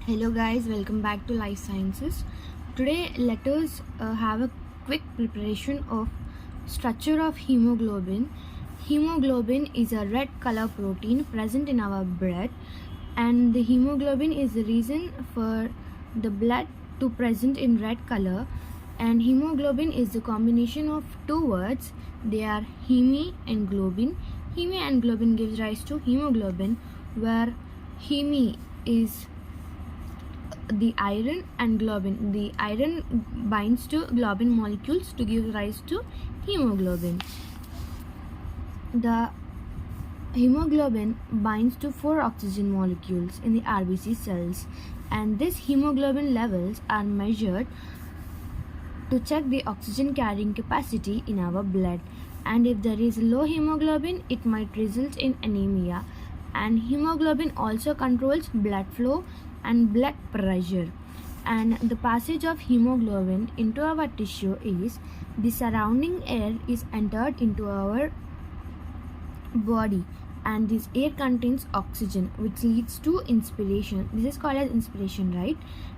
Hello guys, welcome back to Life Sciences. Today let us have a quick preparation of structure of hemoglobin. Hemoglobin is a red color protein present in our blood, and the hemoglobin is the reason for the blood to present in red color. And hemoglobin is the combination of two words. They are heme and globin. Heme and globin gives rise to hemoglobin, where heme is the iron and globin. The iron binds to globin molecules to give rise to hemoglobin. The hemoglobin binds to 4 oxygen molecules in the RBC cells, and these hemoglobin levels are measured to check the oxygen carrying capacity in our blood. And if there is low hemoglobin, it might result in anemia. And hemoglobin also controls blood flow and blood pressure. And the passage of hemoglobin into our tissue is the surrounding air is entered into our body, and this air contains oxygen, which leads to inspiration. This is called as inspiration, right?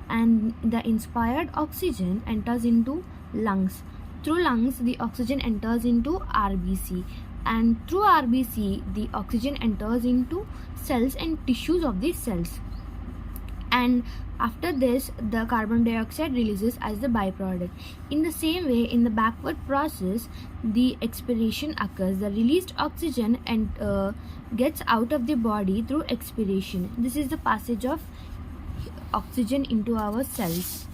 And the inspired oxygen enters into lungs. Through lungs, the oxygen enters into RBC, and through RBC, the oxygen enters into cells and tissues of these cells. And after this, the carbon dioxide releases as the byproduct. In the same way, in the backward process, the expiration occurs. The released oxygen and gets out of the body through expiration. This is the passage of oxygen into our cells.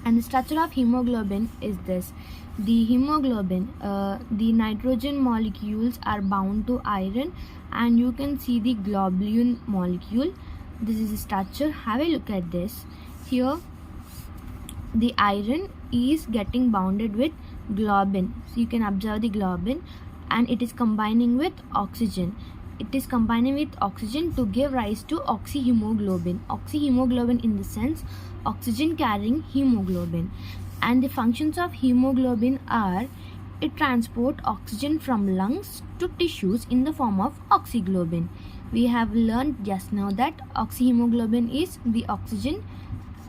And the structure of hemoglobin is this. The hemoglobin, the nitrogen molecules are bound to iron, and you can see the globulin molecule. This is the structure. Have a look at this. Here the iron is getting bounded with globin. So you can observe the globin, and it is combining with oxygen. It is combining with oxygen to give rise to oxyhemoglobin. Oxyhemoglobin in the sense oxygen carrying hemoglobin. And the functions of hemoglobin are it transport oxygen from lungs to tissues in the form of oxyglobin. We have learned just now that oxyhemoglobin is the oxygen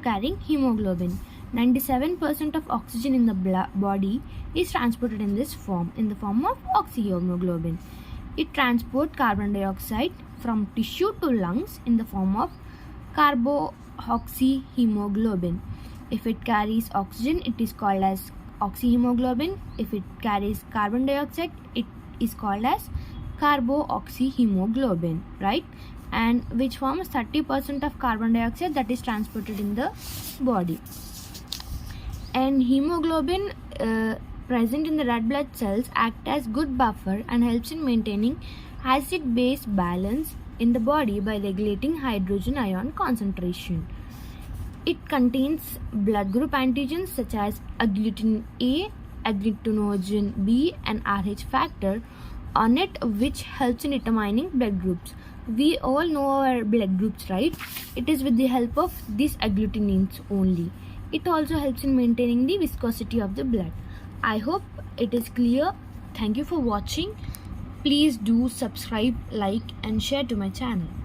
carrying hemoglobin. 97% of oxygen in the body is transported in this form, in the form of oxyhemoglobin. It transports carbon dioxide from tissue to lungs in the form of carboxyhemoglobin. If it carries oxygen, it is called as oxyhemoglobin. If it carries carbon dioxide, it is called as carboxyhemoglobin, right? And which forms 30% of carbon dioxide that is transported in the body. And hemoglobin present in the red blood cells act as good buffer and helps in maintaining acid-base balance in the body by regulating hydrogen ion concentration. It contains blood group antigens such as agglutinin A, agglutinogen B, and Rh factor on it, which helps in determining blood groups. We all know our blood groups, right? It is with the help of these agglutinins only. It also helps in maintaining the viscosity of the blood. I hope it is clear. Thank you for watching. Please do subscribe, like, and share to my channel.